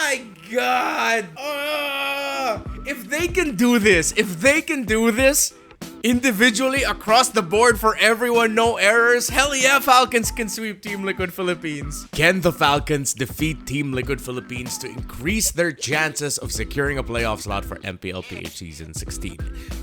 my god! If they can do this, individually across the board for everyone, no errors, hell yeah, Falcons can sweep Team Liquid Philippines. Can the Falcons defeat Team Liquid Philippines to increase their chances of securing a playoff slot for MPL PH Season 16?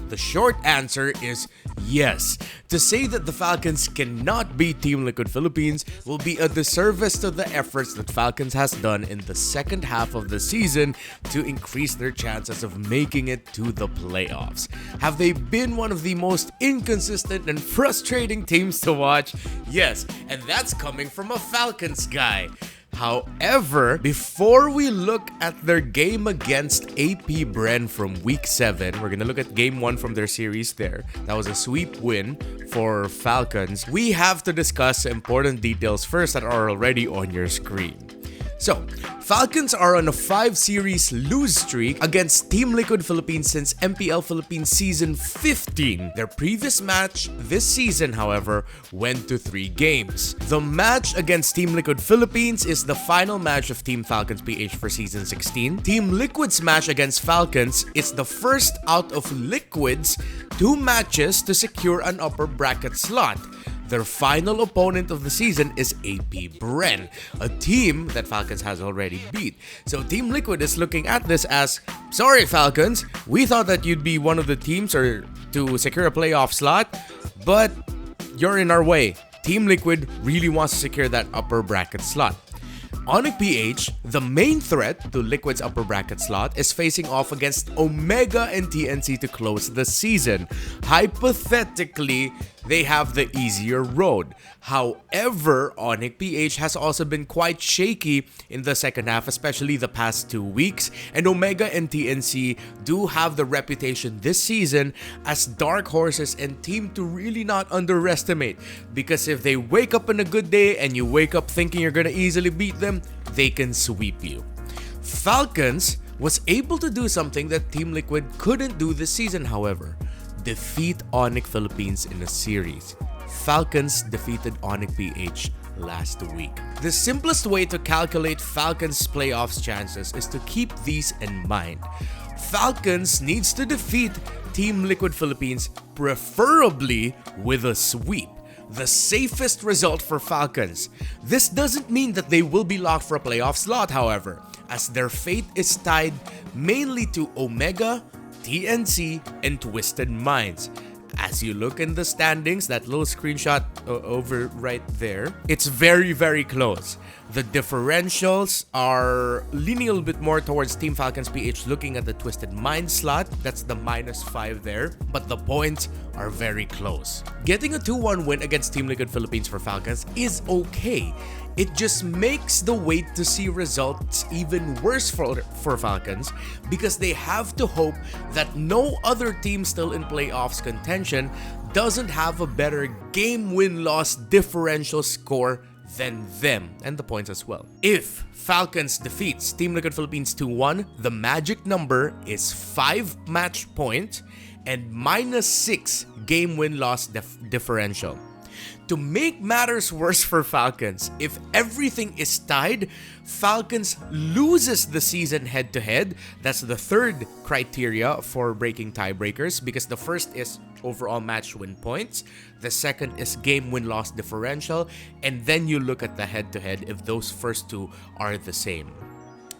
The short answer is yes. To say that the Falcons cannot beat Team Liquid Philippines will be a disservice to the efforts that Falcons has done in the second half of the season to increase their chances of making it to the playoffs. Have they been one of the most inconsistent and frustrating teams to watch? Yes, and that's coming from a Falcons guy. However, before we look at their game against AP Bren from week 7, we're gonna look at game 1 from their series there. That was a sweep win for Falcons. We have to discuss important details first that are already on your screen. So, Falcons are on a 5-series lose streak against Team Liquid Philippines since MPL Philippines Season 15. Their previous match this season, however, went to 3 games. The match against Team Liquid Philippines is the final match of Team Falcons PH for Season 16. Team Liquid's match against Falcons is the first out of Liquid's 2 matches to secure an upper bracket slot. Their final opponent of the season is AP Bren, a team that Falcons has already beat. So Team Liquid is looking at this as, sorry Falcons, we thought that you'd be one of the teams to secure a playoff slot, but you're in our way. Team Liquid really wants to secure that upper bracket slot. Onyx PH, the main threat to Liquid's upper bracket slot, is facing off against Omega and TNC to close the season. Hypothetically, they have the easier road. However, Onyx PH has also been quite shaky in the second half, especially the past 2 weeks, and Omega and TNC do have the reputation this season as dark horses and team to really not underestimate, because if they wake up on a good day and you wake up thinking you're gonna easily beat them, they can sweep you. Falcons was able to do something that Team Liquid couldn't do this season, however. Defeat Onyx Philippines in a series. Falcons defeated Onyx PH last week. The simplest way to calculate Falcons' playoffs chances is to keep these in mind. Falcons needs to defeat Team Liquid Philippines, preferably with a sweep. The safest result for Falcons. This doesn't mean that they will be locked for a playoff slot, however, as their fate is tied mainly to Omega, TNC, and Twisted Minds. As you look in the standings, that little screenshot over right there, it's very, very close. The differentials are leaning a little bit more towards Team Falcons PH looking at the Twisted Mind slot. That's the -5 there, but the points are very close. Getting a 2-1 win against Team Liquid Philippines for Falcons is okay. It just makes the wait to see results even worse for Falcons, because they have to hope that no other team still in playoffs contention doesn't have a better game win-loss differential score than them, and the points as well. If Falcons defeats Team Liquid Philippines 2-1, the magic number is 5 match point and -6 game win-loss differential. To make matters worse for Falcons, if everything is tied, Falcons loses the season head-to-head. That's the third criteria for breaking tiebreakers, because the first is overall match win points, the second is game win-loss differential, and then you look at the head-to-head if those first two are the same.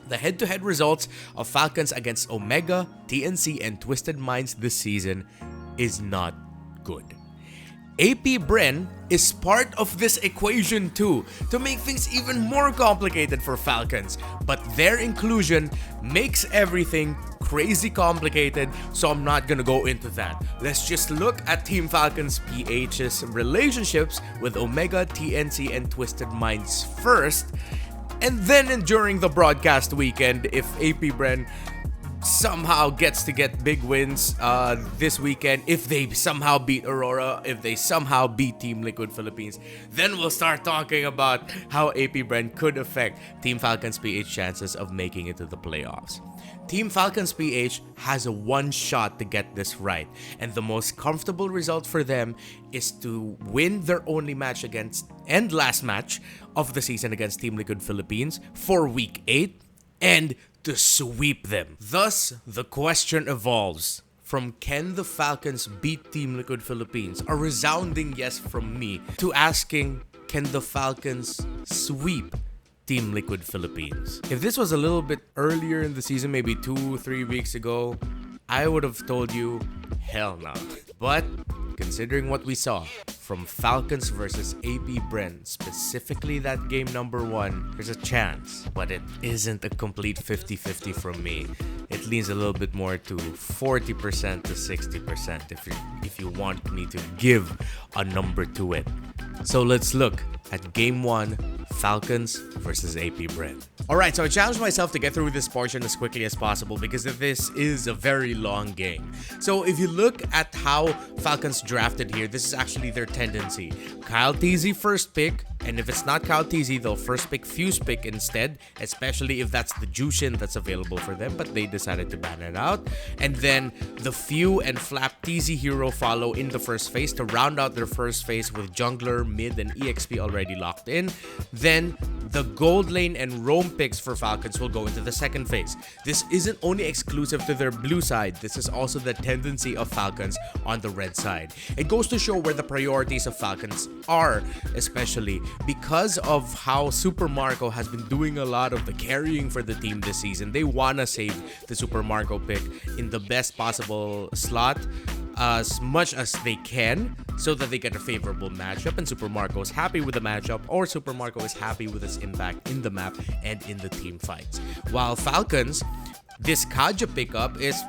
The head-to-head results of Falcons against Omega, TNC, and Twisted Minds this season is not good. AP Bren is part of this equation too, to make things even more complicated for Falcons, but their inclusion makes everything crazy complicated, so I'm not gonna go into that. Let's just look at Team Falcons PH's relationships with Omega, TNC, and Twisted Minds first, and then during the broadcast weekend, if AP Bren somehow gets to get big wins this weekend, if they somehow beat Aurora, if they somehow beat Team Liquid Philippines, then we'll start talking about how AP Bren could affect Team Falcons PH chances of making it to the playoffs. Team Falcons PH has a one shot to get this right, and the most comfortable result for them is to win their only match against and last match of the season against Team Liquid Philippines for week 8 and to sweep them. Thus, the question evolves from can the Falcons beat Team Liquid Philippines, a resounding yes from me, to asking can the Falcons sweep Team Liquid Philippines. If this was a little bit earlier in the season, maybe 2-3 weeks ago, I would have told you hell no. But considering what we saw from Falcons versus AP Bren, specifically that game number 1, there's a chance, but it isn't a complete 50-50 from me. It leans a little bit more to 40% to 60% if you want me to give a number to it. So let's look at game 1, Falcons versus AP Bren. Alright, so I challenged myself to get through this portion as quickly as possible because this is a very long game. So if you look at how Falcons drafted here, this is actually their tendency. Kyle Teasy first pick, and if it's not Kyle Teasy, they'll first pick Fuse pick instead, especially if that's the Jushin that's available for them, but they decided to ban it out. And then the Few and Flap Teasy hero follow in the first phase to round out their first phase with jungler, mid, and EXP already locked in. Then the gold lane and roam picks for Falcons will go into the second phase. This isn't only exclusive to their blue side, this is also the tendency of Falcons on the red side. It goes to show where the priorities of Falcons are, especially because of how Super Marco has been doing a lot of the carrying for the team this season. They wanna save the Super Marco pick in the best possible slot as much as they can so that they get a favorable matchup and Super Marco is happy with the matchup, or Super Marco is happy with his impact in the map and in the team fights. While Falcons, this Kaja pickup is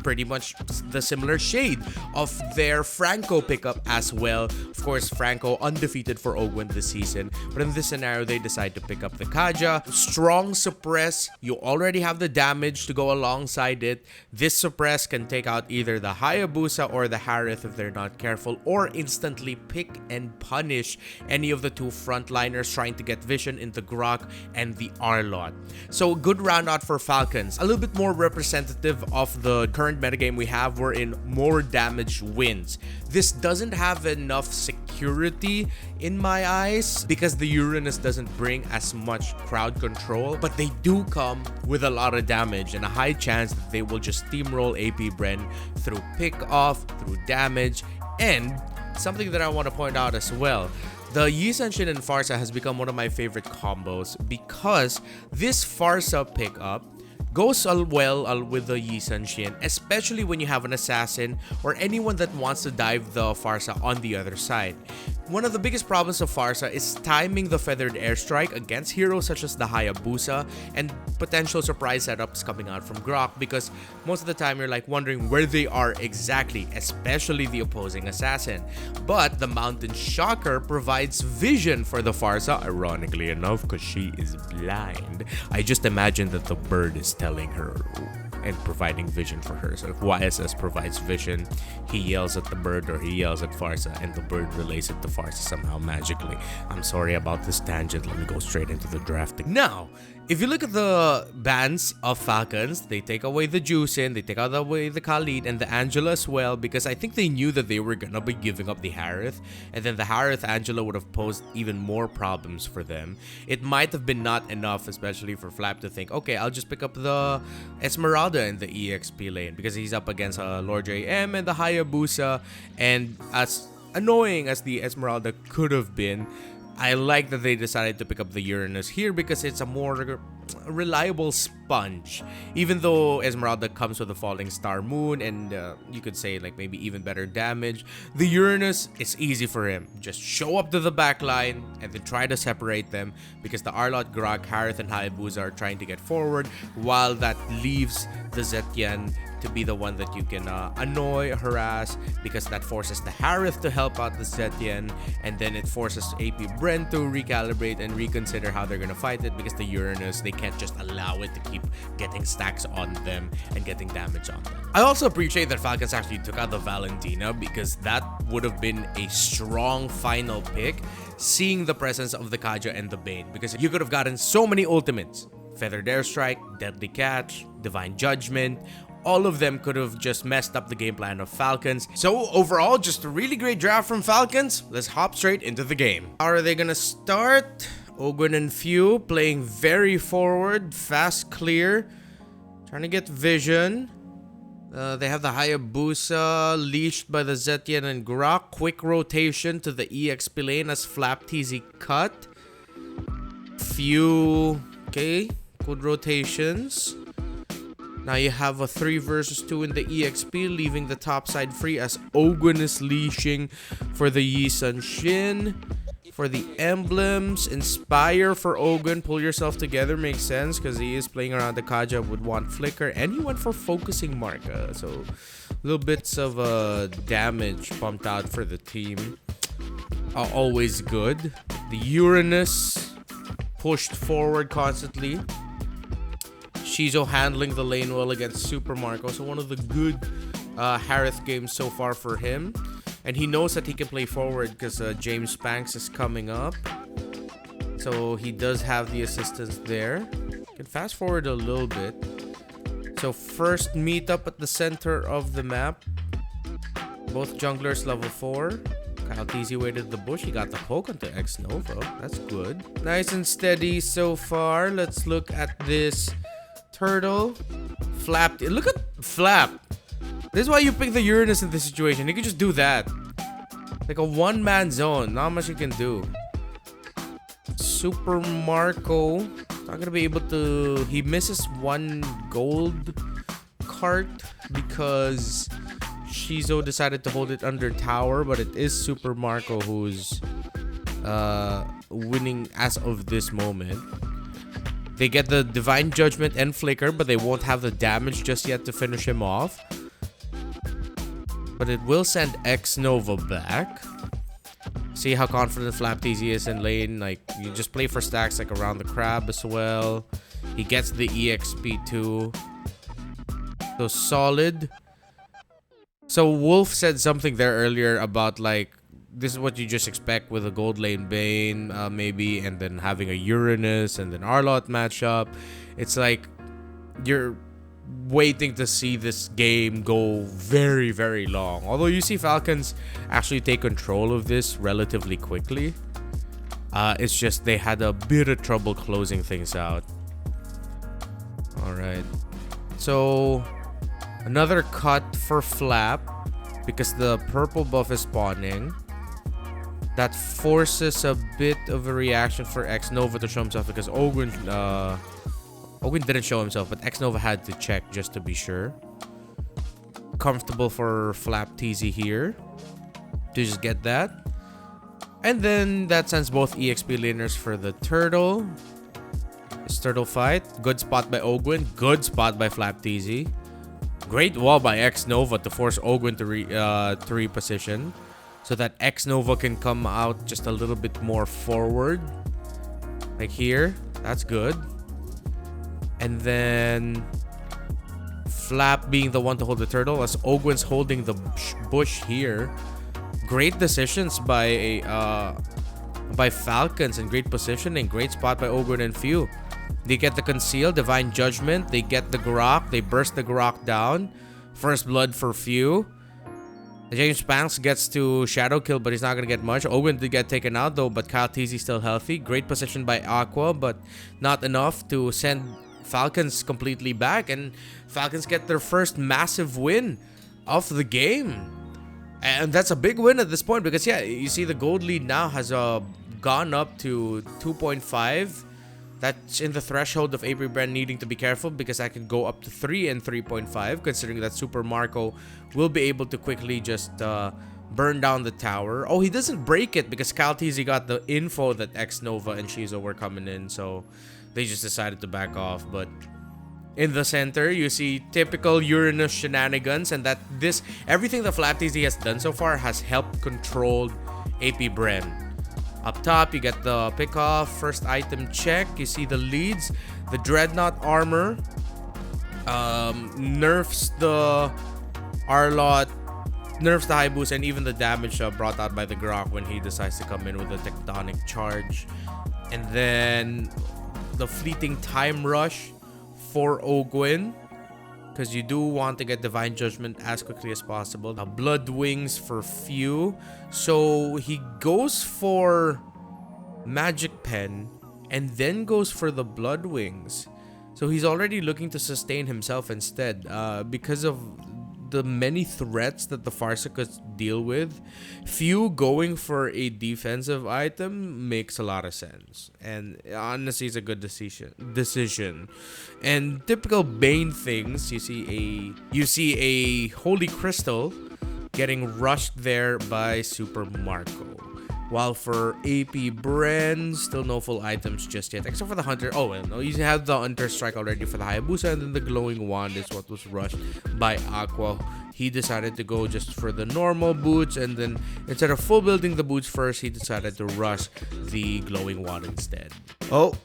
pretty much the similar shade of their Franco pickup as well. Of course, Franco undefeated for Ogwen this season, but in this scenario, they decide to pick up the Kaja. Strong suppress, you already have the damage to go alongside it. This suppress can take out either the Hayabusa or the Harith if they're not careful, or instantly pick and punish any of the two frontliners trying to get vision into Grok and the Arlot. So good round out for Falcons. A little bit more representative of the current metagame we have, wherein more damage wins. This doesn't have enough security in my eyes because the Uranus doesn't bring as much crowd control, but they do come with a lot of damage and a high chance that they will just steamroll AP Bren through pick off, through damage, and something that I want to point out as well. The Yi Senshin and Farsa has become one of my favorite combos because this Farsa pickup goes well with the Yi Senshin, especially when you have an assassin or anyone that wants to dive the Farsa on the other side. One of the biggest problems of Farsa is timing the feathered airstrike against heroes such as the Hayabusa and potential surprise setups coming out from Grok, because most of the time you're like wondering where they are exactly, especially the opposing assassin. But the Mountain Shocker provides vision for the Farsa, ironically enough, because she is blind. I just imagine that the bird is telling her and providing vision for her. So if YSS provides vision, he yells at the bird or he yells at Farsa and the bird relays it to Farsa somehow magically. I'm sorry about this tangent. Let me go straight into the drafting. Now, if you look at the bans of Falcons, they take away the Juicin, they take away the Khalid and the Angela as well, because I think they knew that they were gonna be giving up the Harith, and then the Harith Angela would have posed even more problems for them. It might have been not enough, especially for Flap to think, okay, I'll just pick up the Esmeralda in the EXP lane because he's up against Lord JM and the Hayabusa, and as annoying as the Esmeralda could have been, I like that they decided to pick up the Uranus here because it's a more reliable sponge. Even though Esmeralda comes with a falling star moon and you could say like maybe even better damage, the Uranus, it's easy for him. Just show up to the back line and then try to separate them because the Arlot, Grok, Harith, and Hayabusa are trying to get forward, while that leaves the Zetian to be the one that you can annoy, harass, because that forces the Harith to help out the Zetian, and then it forces AP Bren to recalibrate and reconsider how they're gonna fight it, because the Uranus, they can't just allow it to keep getting stacks on them and getting damage on them. I also appreciate that Falcons actually took out the Valentina, because that would have been a strong final pick, seeing the presence of the Kaja and the Bane, because you could have gotten so many ultimates. Feathered Airstrike, Deadly Catch, Divine Judgment, all of them could have just messed up the game plan of Falcons. So overall, just a really great draft from Falcons. Let's hop straight into the game. How are they gonna start? Ogwen and Few playing very forward, fast clear. Trying to get vision. They have the Hayabusa leashed by the Zetian and Grok. Quick rotation to the EXP lane as Flap TZ cut. Few, okay, good rotations. Now you have a 3 versus 2 in the EXP, leaving the top side free as Ogwin is leashing for the Yi Sun Shin. For the emblems, Inspire for Ogwin, pull yourself together, makes sense because he is playing around the Kaja would want Flicker, and he went for Focusing Marka, so little bits of damage pumped out for the team. Always good. The Uranus pushed forward constantly. Shizo handling the lane well against Super Marco, so one of the good Harith games so far for him. And he knows that he can play forward because James Spanks is coming up. So he does have the assistance there. Can fast forward a little bit. So first meet up at the center of the map. Both junglers level 4. Kyle TZ waited the bush. He got the poke onto X Nova. That's good. Nice and steady so far. Let's look at this turtle. Flap. Look at Flap. This is why you pick the Uranus in this situation. You can just do that. Like a one-man zone. Not much you can do. Super Marco. Not gonna be able to... He misses one gold cart because Shizo decided to hold it under tower. But it is Super Marco who's winning as of this moment. They get the Divine Judgment and Flicker, but they won't have the damage just yet to finish him off. But it will send X Nova back. See how confident Flap TZ is in lane. Like, you just play for stacks like around the crab as well. He gets the EXP too. So solid. So Wolf said something there earlier about like, this is what you just expect with a gold lane Bane, maybe, and then having a Uranus and then Arlott matchup. It's like, you're waiting to see this game go very, very long. Although you see Falcons actually take control of this relatively quickly. It's just they had a bit of trouble closing things out. Alright. So, another cut for Flap because the purple buff is spawning. That forces a bit of a reaction for X Nova to show himself because Ogwin didn't show himself, but X Nova had to check just to be sure. Comfortable for Flap TZ here to just get that. And then that sends both EXP laners for the turtle. This turtle fight. Good spot by Ogwin. Good spot by Flap TZ. Great wall by X Nova to force Ogwin to reposition. So that X Nova can come out just a little bit more forward. Like here. That's good. And then Flap being the one to hold the turtle as Ogwin's holding the bush here. Great decisions by Falcons and great positioning. Great spot by Ogwin and Few. They get the conceal, Divine Judgment. They get the Grok. They burst the Grok down. First blood for Few. James Spanks gets to shadow kill, but he's not going to get much. Ogwin did get taken out though, but Kyle TZ still healthy. Great position by Aqua, but not enough to send Falcons completely back. And Falcons get their first massive win of the game. And that's a big win at this point because, yeah, you see the gold lead now has gone up to 2.5. That's in the threshold of AP Bren needing to be careful because I can go up to 3 and 3.5, considering that Super Marco will be able to quickly just burn down the tower. Oh, he doesn't break it because Kyle TZ got the info that X Nova and Shizo were coming in, so they just decided to back off. But in the center, you see typical Uranus shenanigans, and that everything that Flap TZ has done so far has helped control AP Bren. Up top, you get the pick off, first item check. You see the leads, the Dreadnought armor, nerfs the Arlott, nerfs the Hayabusa, and even the damage brought out by the Grok when he decides to come in with a tectonic charge. And then the fleeting time rush for Ogwin, because you do want to get Divine Judgment as quickly as possible. Blood Wings for Few. So he goes for Magic Pen and then goes for the Blood Wings. So he's already looking to sustain himself instead, because of the many threats that the Farsakas deal with. Few going for a defensive item makes a lot of sense, and honestly, it's a good decision. And typical Bane things, you see a Holy Crystal getting rushed there by Super Marco. While for AP Bren, still no full items just yet, except for the Hunter. Oh, well, no, you have the Hunter Strike already for the Hayabusa, and then the Glowing Wand is what was rushed by Aqua. He decided to go just for the normal boots, and then instead of full building the boots first, he decided to rush the Glowing Wand instead. Oh,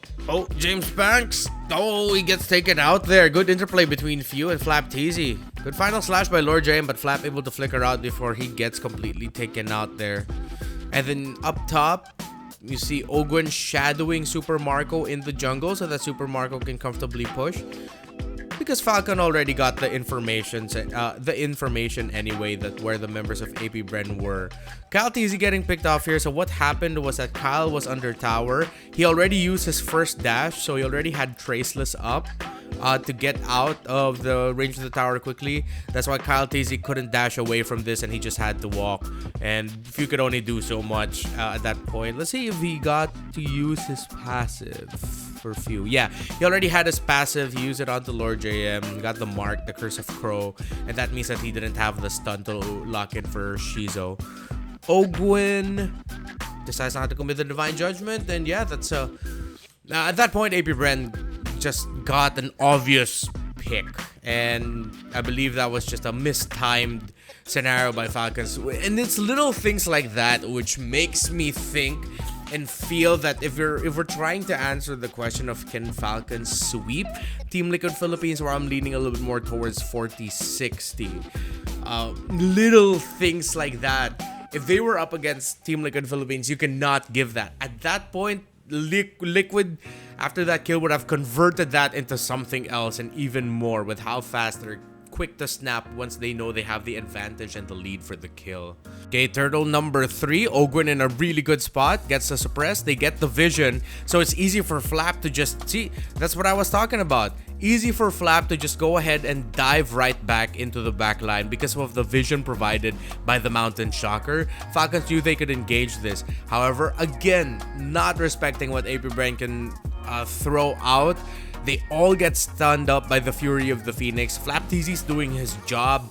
James Banks. Oh, he gets taken out there. Good interplay between Few and Flap Teasy. Good final slash by Lord JM, but Flap able to flicker out before he gets completely taken out there. And then up top, you see Ogwen shadowing Super Marco in the jungle so that Super Marco can comfortably push. Because Falcon already got the information anyway, that where the members of AP Bren were. Kyle TZ getting picked off here. So what happened was that Kyle was under tower. He already used his first dash, so he already had Traceless up to get out of the range of the tower quickly. That's why Kyle TZ couldn't dash away from this, and he just had to walk. And Few could only do so much at that point. Let's see if he got to use his passive for Few. Yeah, he already had his passive. He used it onto Lord JM, got the mark, the Curse of Crow, and that means that he didn't have the stun to lock in for Shizo. Ogwen decides not to commit the Divine Judgment, and yeah, that's at that point AP Bren just got an obvious pick, and I believe that was just a mistimed scenario by Falcons. And it's little things like that which makes me think and feel that if we're trying to answer the question of can Falcons sweep Team Liquid Philippines, where I'm leaning a little bit more towards 40-60, little things like that, if they were up against Team Liquid Philippines, you cannot give that. At that point, Liquid, after that kill, would have converted that into something else, and even more with how fast they're quick to snap once they know they have the advantage and the lead for the kill. Okay, turtle number 3, Ogwen in a really good spot, gets the suppress, they get the vision, so it's easy for Flap to just see. That's what I was talking about. Easy for Flap to just go ahead and dive right back into the back line because of the vision provided by the Mountain Shocker. Falcons knew they could engage this. However, again, not respecting what AP Bren can throw out. They all get stunned up by the Fury of the Phoenix. Flap TZ's doing his job,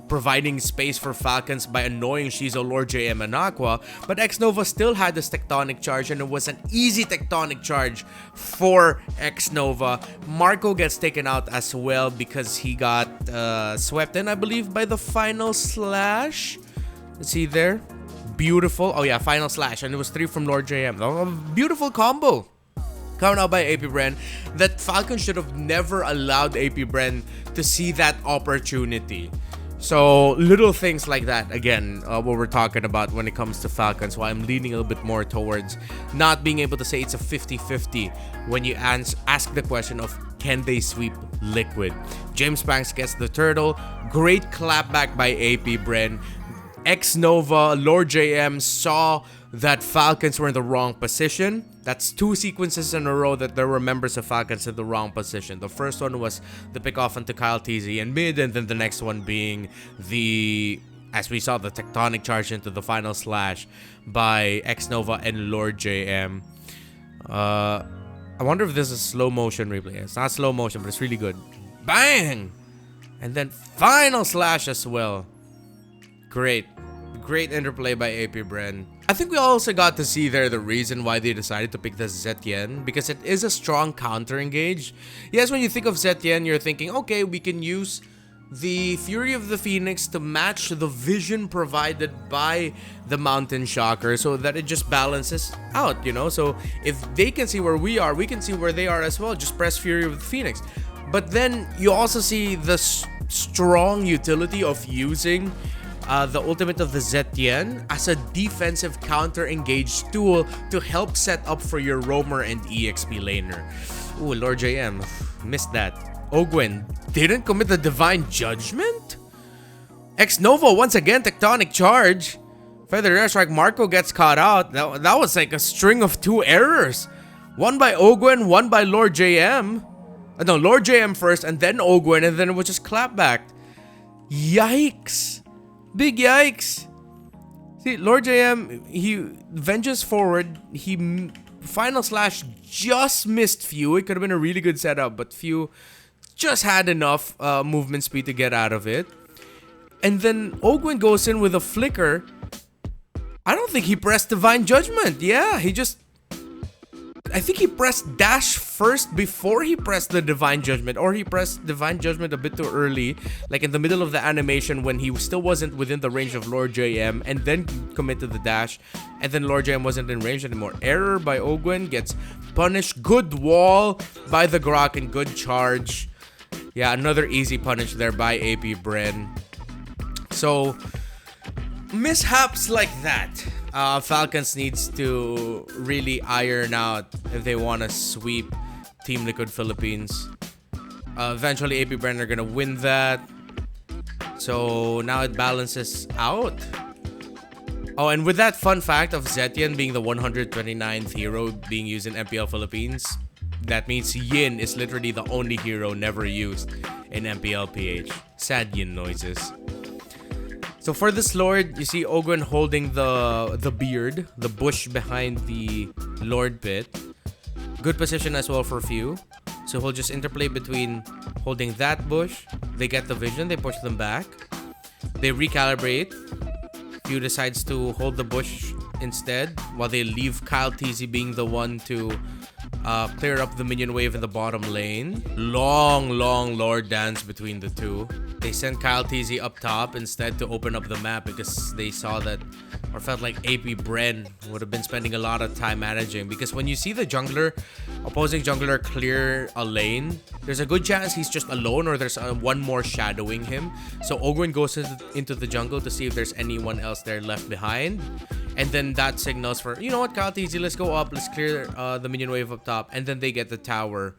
providing space for Falcons by annoying Shizo, Lord JM, and Aqua. But X-Nova still had this Tectonic Charge, and it was an easy Tectonic Charge for X-Nova. Marco gets taken out as well because he got swept in, I believe, by the final slash. Let's see there. Beautiful. Oh yeah, final slash, and it was 3 from Lord JM. A beautiful combo coming out by AP Bren that Falcon should have never allowed AP Bren to see that opportunity. So little things like that, again, what we're talking about when it comes to Falcons, why I'm leaning a little bit more towards not being able to say it's a 50-50 when you ask the question of can they sweep Liquid. James Banks gets the turtle. Great clapback by AP Bren. X-Nova, Lord JM saw that Falcons were in the wrong position. That's 2 sequences in a row that there were members of Falcons in the wrong position. The first one was the pick off onto Kyle TZ in mid, and then the next one being the, as we saw, the Tectonic Charge into the final slash by X-Nova and Lord JM. I wonder if this is slow motion replay. It's not slow motion, but it's really good. Bang! And then final slash as well. Great interplay by AP Bren. I think we also got to see there the reason why they decided to pick the Zetien, because it is a strong counter engage. Yes, when you think of Zetien, you're thinking, okay, we can use the Fury of the Phoenix to match the vision provided by the Mountain Shocker so that it just balances out, you know? So if they can see where we are, we can see where they are as well. Just press Fury of the Phoenix. But then you also see the strong utility of using the ultimate of the Zetien as a defensive counter-engaged tool to help set up for your roamer and EXP laner. Ooh, Lord JM, missed that. Ogwen didn't commit the Divine Judgment? X-Nova once again, Tectonic Charge. Feather Airstrike, Marco gets caught out. That was like a string of 2 errors. One by Ogwen, one by Lord JM. No, Lord JM first, and then Ogwen, and then it was just clapback. Yikes! Big yikes! See, Lord JM, he venges forward. He final slash just missed Few. It could have been a really good setup, but Few just had enough movement speed to get out of it. And then Ogwen goes in with a flicker. I don't think he pressed Divine Judgment. Yeah, I think he pressed dash first before he pressed the Divine Judgment, or he pressed Divine Judgment a bit too early, like in the middle of the animation when he still wasn't within the range of Lord JM, and then committed the dash, and then Lord JM wasn't in range anymore. Error by Ogwen, gets punished. Good wall by the Grok and good charge. Yeah, another easy punish there by AP Bren. So, mishaps like that, Falcons needs to really iron out if they want to sweep Team Liquid Philippines. Eventually, AP Bren are gonna win that. So now it balances out. Oh, and with that fun fact of Zetian being the 129th hero being used in MPL Philippines, that means Yin is literally the only hero never used in MPL PH. Sad Yin noises. So for this Lord, you see Ogwen holding the beard, the bush behind the Lord pit. Good position as well for Few. So he'll just interplay between holding that bush. They get the vision, they push them back. They recalibrate. Few decides to hold the bush instead, while they leave Kyle TZ being the one to clear up the minion wave in the bottom lane. Long Lord dance between the two. They sent Kyle TZ up top instead to open up the map because they saw that, or felt like AP Bren would have been spending a lot of time managing. Because when you see the opposing jungler clear a lane, there's a good chance he's just alone or there's one more shadowing him. So Ogwen goes into the jungle to see if there's anyone else there left behind. And then that signals for, you know what, Kyle TZ, let's go up, let's clear the minion wave up top. And then they get the tower.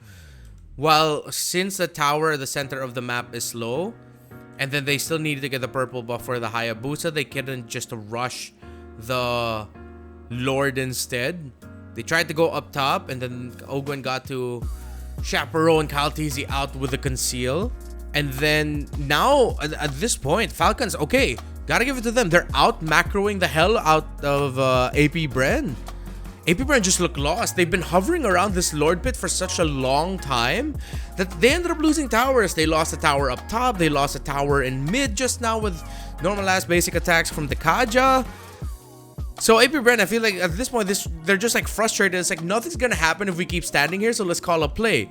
Well, since the tower at the center of the map is low, and then they still needed to get the purple buff for the Hayabusa, they couldn't just rush the Lord instead. They tried to go up top, and then Ogwen got to chaperone Kyle TZ out with the conceal. And then now, at this point, Falcons, okay, gotta give it to them. They're out macroing the hell out of AP Bren. AP Bren just look lost. They've been hovering around this Lord pit for such a long time that they ended up losing towers. They lost a tower up top. They lost a tower in mid just now with normal ass basic attacks from the Kaja. So AP Bren, I feel like at this point, they're just like frustrated. It's like nothing's gonna happen if we keep standing here, so let's call a play.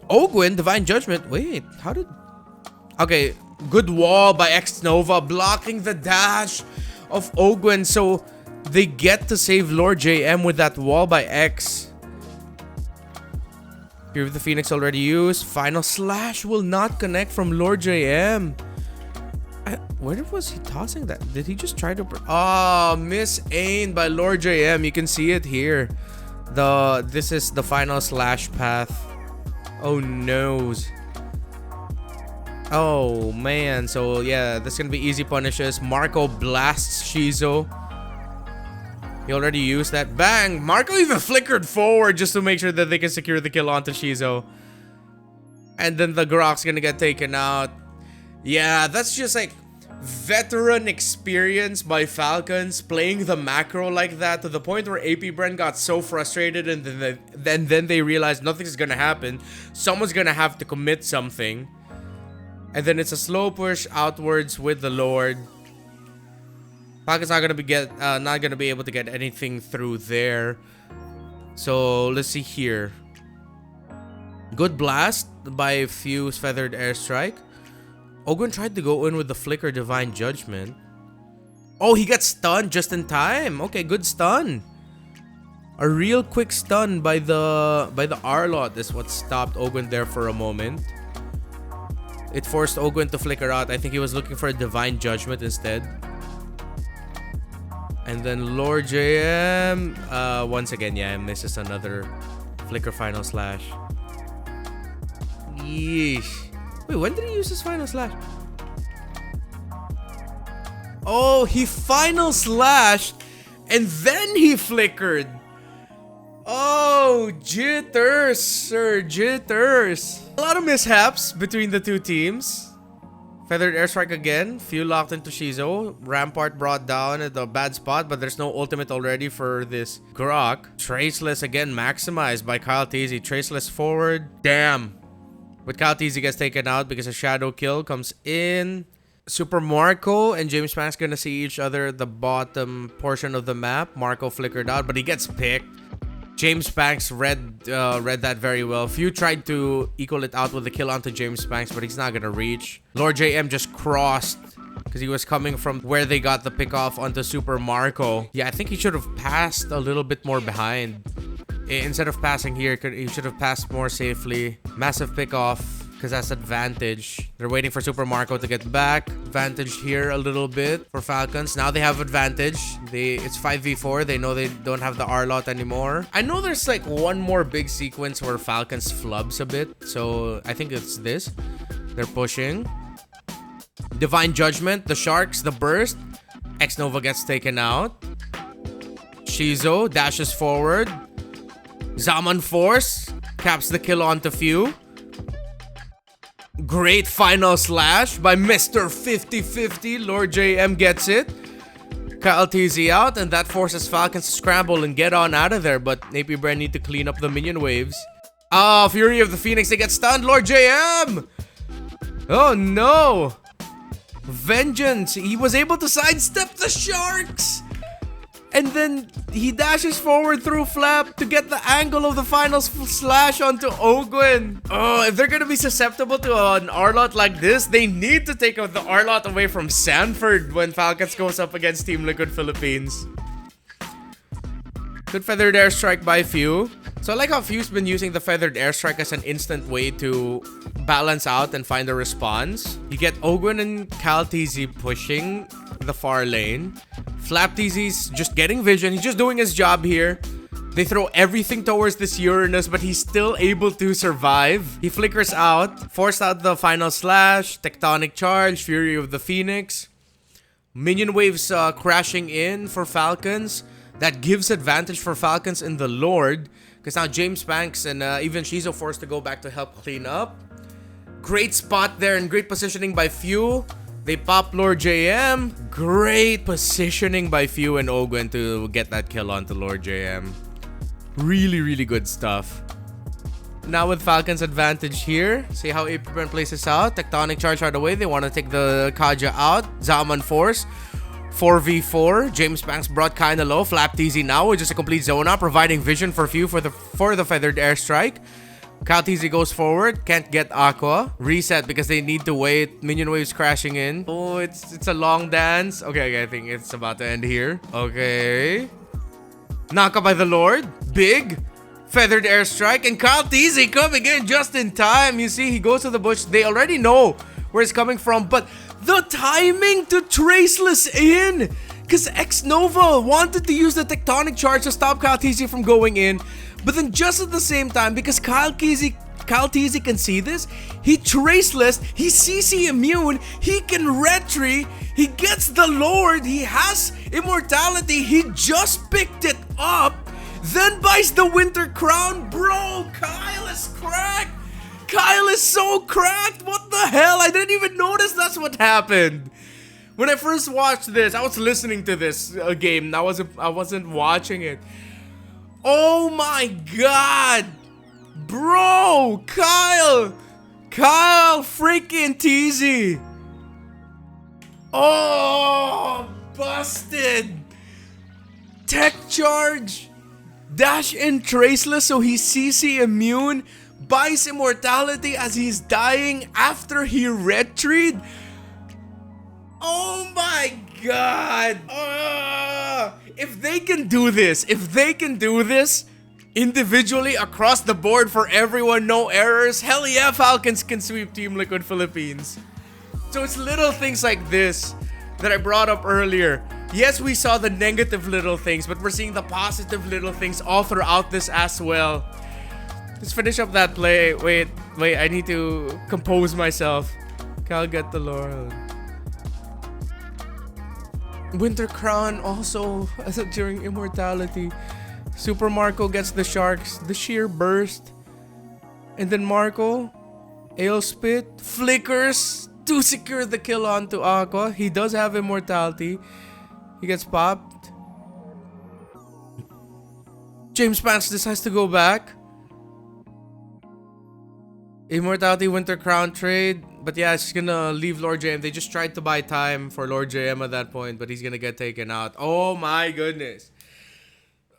Ogwen, Divine Judgment. Wait, how did... Okay, good wall by X Nova blocking the dash of Ogwen. So they get to save Lord JM with that wall by X. Here with the Phoenix already used. Final slash will not connect from Lord JM. Where was he tossing that? Did he just try to... Oh, miss-aimed by Lord JM. You can see it here. This is the final slash path. Oh, no. Oh, man. So, yeah, this is going to be easy punishes. Marco blasts Shizo. He already used that. Bang! Marco even flickered forward just to make sure that they can secure the kill onto Shizo. And then the Grok's gonna get taken out. Yeah, that's just like veteran experience by Falcons playing the macro like that to the point where AP Bren got so frustrated and then they realized nothing's gonna happen. Someone's gonna have to commit something. And then it's a slow push outwards with the Lord. Falcons not gonna be able to get anything through there. So let's see here. Good blast by Fuse Feathered Airstrike. Ogwen tried to go in with the Flicker Divine Judgment. Oh, he got stunned just in time. Okay, good stun. A real quick stun by the Arlot is what stopped Ogwen there for a moment. It forced Ogwen to flicker out. I think he was looking for a Divine Judgment instead. And then Lord JM, once again, yeah, misses another Flicker Final Slash. Yeesh. Wait, when did he use his Final Slash? Oh, he Final Slashed and then he flickered. Oh, jitters, sir, jitters. A lot of mishaps between the two teams. Feathered airstrike again. Few locked into Shizo. Rampart brought down at the bad spot, but there's no ultimate already for this Grok. Traceless again maximized by Kyle Teasy. Traceless forward. Damn. But Kyle Teasy gets taken out because a shadow kill comes in. Super Marco and James Max gonna see each other at the bottom portion of the map. Marco flickered out, but he gets picked. James Banks read that very well. Few tried to equal it out with the kill onto James Banks, but he's not gonna reach. Lord JM just crossed because he was coming from where they got the pick off onto Super Marco. Yeah, I think he should have passed a little bit more behind. Instead of passing here, he should have passed more safely. Massive pick off because that's advantage. They're waiting for Super Marco to get back. Advantage here a little bit for Falcons. Now they have advantage. It's 5v4. They know they don't have the R-lot anymore. I know there's like one more big sequence where Falcons flubs a bit. So I think it's this. They're pushing. Divine Judgment. The Sharks. The burst. X-Nova gets taken out. Shizo dashes forward. Zaman Force caps the kill onto Few. Great final slash by Mr. 50-50. Lord JM gets it. Kyle TZ out, and that forces Falcons to scramble and get on out of there. But AP Bren need to clean up the minion waves. Ah, Fury of the Phoenix, they get stunned. Lord JM! Oh no! Vengeance! He was able to sidestep the Sharks! And then he dashes forward through Flap to get the angle of the final slash onto Ogwin. Oh, if they're gonna be susceptible to an R-lot like this, they need to take the R-lot away from Sanford when Falcons goes up against Team Liquid Philippines. Good feathered airstrike by Few. So I like how Few's been using the feathered airstrike as an instant way to balance out and find a response. You get Ogwin and Cal TZ pushing the far lane. Flap TZ's just getting vision. He's just doing his job here. They throw everything towards this Uranus, but he's still able to survive. He flickers out, forced out the final slash, tectonic charge, Fury of the Phoenix. Minion waves crashing in for Falcons. That gives advantage for Falcons in the Lord, because now James Banks and even Shizo forced to go back to help clean up. Great spot there and great positioning by Few. They pop Lord JM. Great positioning by Few and Ogwen to get that kill onto Lord JM. Really, really good stuff. Now with Falcon's advantage here. See how AP Bren plays this out. Tectonic charge right away. They want to take the Kaja out. Zaman Force. 4v4. James Banks brought kinda low. Flap TZ now with just a complete zona, providing vision for Few for the feathered airstrike. Kyle TZ goes forward, can't get Aqua. Reset because they need to wait. Minion waves crashing in. Oh, it's a long dance. Okay, I think it's about to end here. Okay. Knock up by the Lord. Big. Feathered airstrike. And Kyle TZ coming in just in time. You see, he goes to the bush. They already know where it's coming from. But the timing to Traceless in. Because X-Nova wanted to use the tectonic charge to stop Kyle TZ from going in. But then just at the same time, because Kyle TZ can see this, he Traceless, he's CC immune, he can retry, he gets the Lord, he has immortality, he just picked it up, then buys the Winter Crown. Bro, Kyle is cracked. Kyle is so cracked. What the hell? I didn't even notice that's what happened. When I first watched this, I was listening to this game. I wasn't watching it. Oh my god! Bro! Kyle freaking TZ! Oh! Busted! Tech charge! Dash in Traceless so he's CC immune. Buys immortality as he's dying after he retried. Oh my god! If they can do this, individually across the board for everyone, no errors, hell yeah, Falcons can sweep Team Liquid Philippines. So it's little things like this that I brought up earlier. Yes, we saw the negative little things, but we're seeing the positive little things all throughout this as well. Let's finish up that play. Wait, I need to compose myself. I'll get the laurel. Winter Crown also during immortality. Super Marco gets the Sharks, the sheer burst. And then Marco Ale Spit flickers to secure the kill onto Aqua. He does have immortality. He gets popped. James Pants decides to go back. Immortality Winter Crown trade. But yeah, she's gonna leave Lord JM. They just tried to buy time for Lord JM at that point, but he's gonna get taken out. Oh my goodness.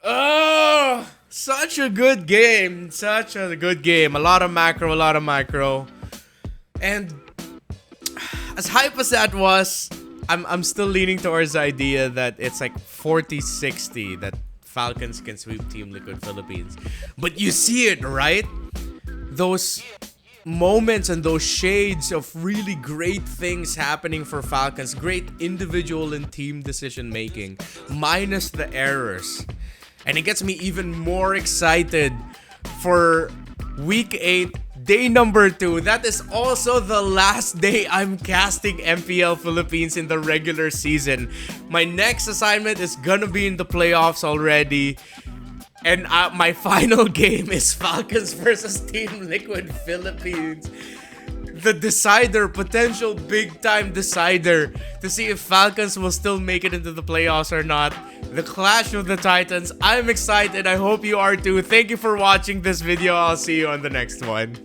Oh, such a good game. Such a good game. A lot of macro. And as hype as that was, I'm still leaning towards the idea that it's like 40-60 that Falcons can sweep Team Liquid Philippines. But you see it, right? Those moments and those shades of really great things happening for Falcons. Great individual and team decision making, minus the errors. And it gets me even more excited for week 8, day number 2. That is also the last day I'm casting MPL Philippines in the regular season. My next assignment is gonna be in the playoffs already. And my final game is Falcons versus Team Liquid Philippines. The decider, potential big time decider to see if Falcons will still make it into the playoffs or not. The Clash of the Titans. I'm excited. I hope you are too. Thank you for watching this video. I'll see you on the next one.